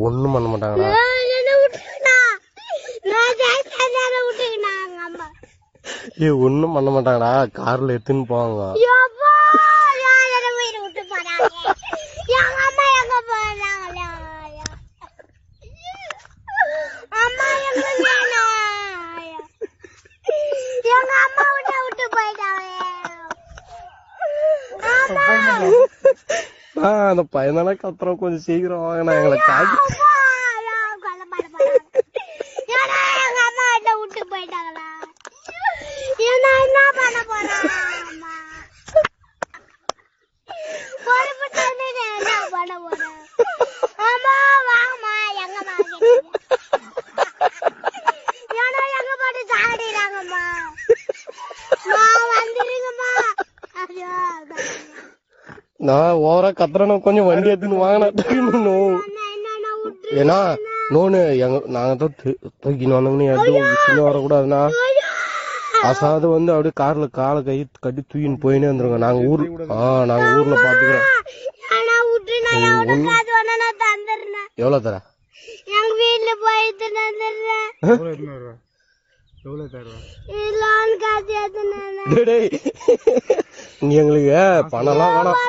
ஒண்ணும் பண்ண மாட்டாங்களா? ஒண்ணும் பண்ண மாட்டாங்கடா, கார்ல எடுத்துன்னு போவாங்க. அந்த பையனால கத்துறோம், கொஞ்சம் சீக்கிரம் வாங்கினா எங்களை காட்டி. நான் ஓவரா கத்துறேன்னு கொஞ்சம் வண்டி எடுத்துன்னு வாங்கினா. ஏன்னா நோனு நாங்க தான் தூக்கின்னு வந்தோம்னு எதுவும் வரக்கூடாதுன்னா அசாது வந்து அப்படியே கார்ல காலை கை கட்டி தூக்கின்னு போயினே வந்துருங்க. நாங்க ஊர்ல பாத்துக்கிறோம். எவ்வளவு தர? நீ எங்களுக்கு பணம் எல்லாம் வேணாம்.